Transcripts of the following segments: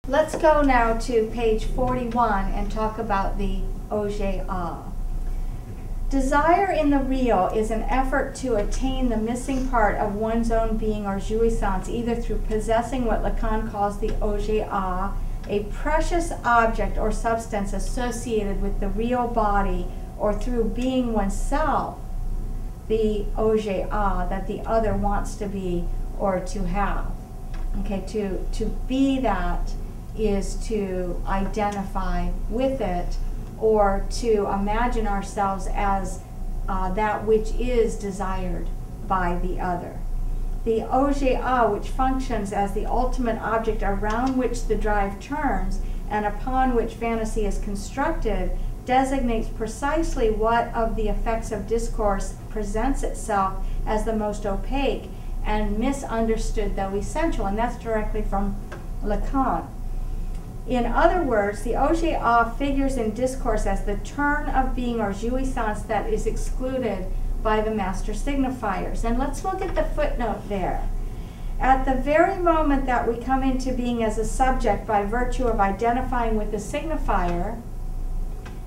Let's go now to page 41 and talk about the OJA. Desire in the real is an effort to attain the missing part of one's own being or jouissance, either through possessing what Lacan calls the OJA, a precious object or substance associated with the real body, or through being oneself the OJA that the other wants to be or to have. Okay, to be that is to identify with it, or to imagine ourselves as that which is desired by the other. The OJA, which functions as the ultimate object around which the drive turns and upon which fantasy is constructed, designates precisely what of the effects of discourse presents itself as the most opaque and misunderstood though essential, and that's directly from Lacan. In other words, the OJA figures in discourse as the turn of being or jouissance that is excluded by the master signifiers. And let's look at the footnote there. At the very moment that we come into being as a subject by virtue of identifying with the signifier,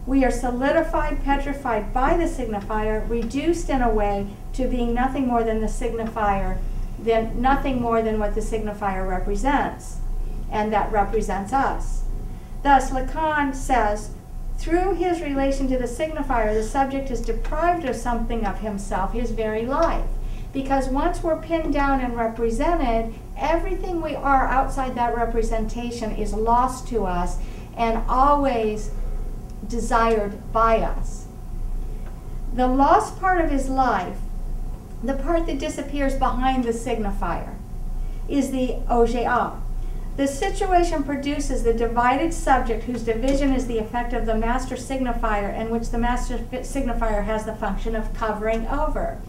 we are solidified, petrified by the signifier, reduced in a way to being nothing more than the signifier, then nothing more than what the signifier represents, and that represents us. Thus, Lacan says, through his relation to the signifier, the subject is deprived of something of himself, his very life. Because once we're pinned down and represented, everything we are outside that representation is lost to us and always desired by us. The lost part of his life, the part that disappears behind the signifier, is the OJA. The situation produces the divided subject whose division is the effect of the master signifier, and which the master signifier has the function of covering over.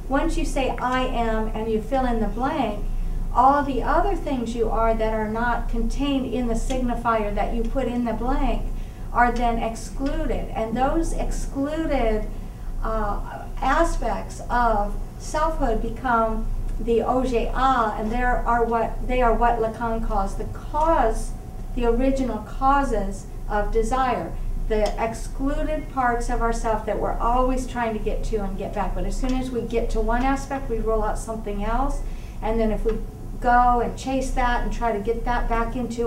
Once you say I am and you fill in the blank, all the other things you are that are not contained in the signifier that you put in the blank are then excluded. And those excluded aspects of selfhood become the OJA, and they are what Lacan calls the original causes of desire, the excluded parts of ourself that we're always trying to get to and get back. But as soon as we get to one aspect, we roll out something else, and then if we go and chase that and try to get that back into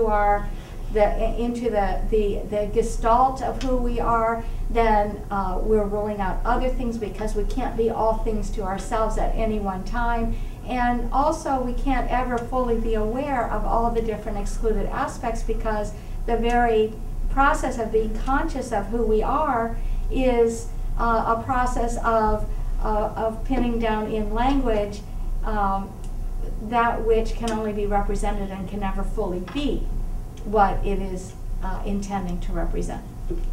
the gestalt of who we are, then we're rolling out other things, because we can't be all things to ourselves at any one time. And also, we can't ever fully be aware of all the different excluded aspects, because the very process of being conscious of who we are is a process of pinning down in language that which can only be represented and can never fully be what it is intending to represent.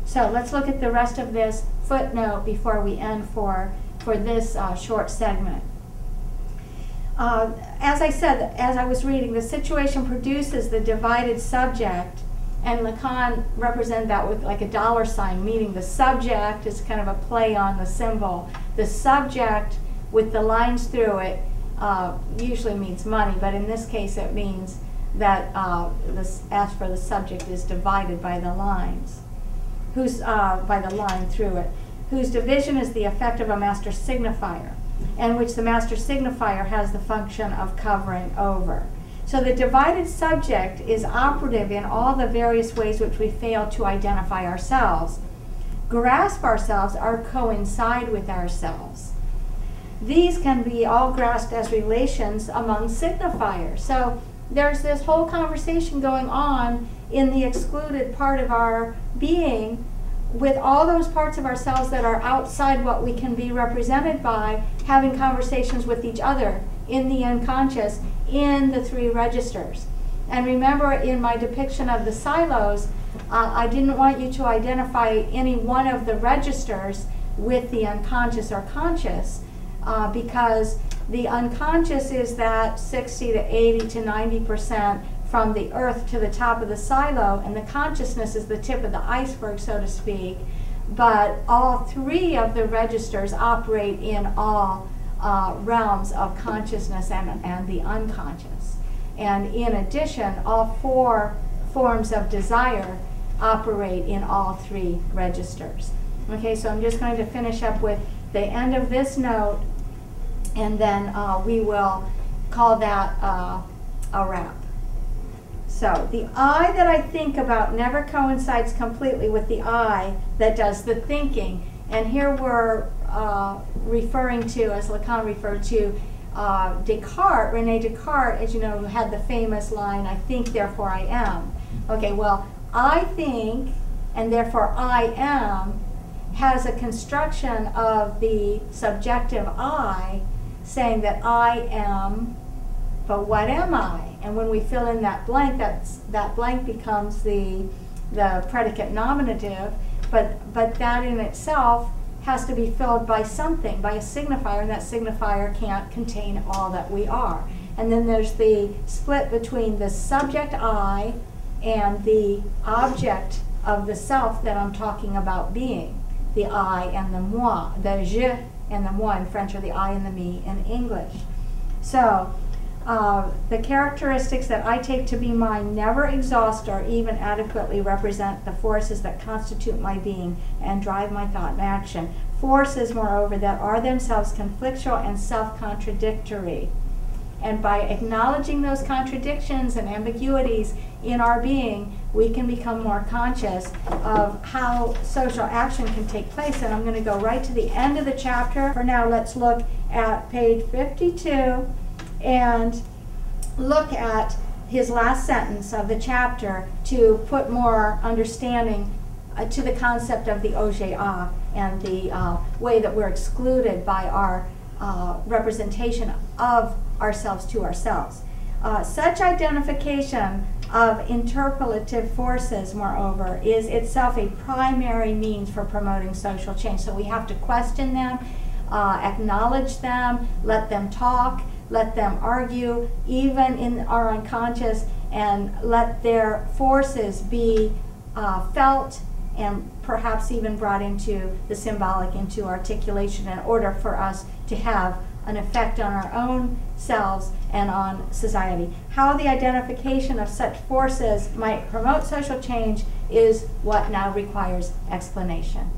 So let's look at the rest of this footnote before we end for this short segment. As I said, as I was reading, the situation produces the divided subject, and Lacan represented that with like a dollar sign, meaning the subject is kind of a play on the symbol. The subject with the lines through it usually means money, but in this case it means that as for the subject is divided by the lines, by the line through it, whose division is the effect of a master signifier, and which the master signifier has the function of covering over. So the divided subject is operative in all the various ways which we fail to identify ourselves, grasp ourselves, or coincide with ourselves. These can be all grasped as relations among signifiers. So there's this whole conversation going on in the excluded part of our being, with all those parts of ourselves that are outside what we can be represented by, having conversations with each other in the unconscious, in the three registers. And remember, in my depiction of the silos, I didn't want you to identify any one of the registers with the unconscious or conscious, because the unconscious is that 60 to 80 to 90% from the earth to the top of the silo, and the consciousness is the tip of the iceberg, so to speak. But all three of the registers operate in all realms of consciousness and the unconscious. And in addition, all four forms of desire operate in all three registers. Okay, so I'm just going to finish up with the end of this note, and then we will call that a wrap. So the I that I think about never coincides completely with the I that does the thinking. And here we're referring to, as Lacan referred to, Descartes, René Descartes, as you know, who had the famous line, I think, therefore I am. Okay, well, I think, and therefore I am, has a construction of the subjective I, saying that I am, but what am I? And when we fill in that blank, that blank becomes the predicate nominative, but that in itself has to be filled by something, by a signifier, and that signifier can't contain all that we are. And then there's the split between the subject I and the object of the self that I'm talking about being, the I and the moi, the je and the moi in French, or the I and the me in English. So the characteristics that I take to be mine never exhaust or even adequately represent the forces that constitute my being and drive my thought and action. Forces, moreover, that are themselves conflictual and self-contradictory. And by acknowledging those contradictions and ambiguities in our being, we can become more conscious of how social action can take place. And I'm going to go right to the end of the chapter. For now, let's look at page 52 and look at his last sentence of the chapter to put more understanding to the concept of the objet and the way that we're excluded by our representation of ourselves to ourselves. Such identification of interpellative forces, moreover, is itself a primary means for promoting social change. So we have to question them, acknowledge them, let them talk, let them argue, even in our unconscious, and let their forces be felt and perhaps even brought into the symbolic, into articulation, in order for us to have an effect on our own selves and on society. How the identification of such forces might promote social change is what now requires explanation.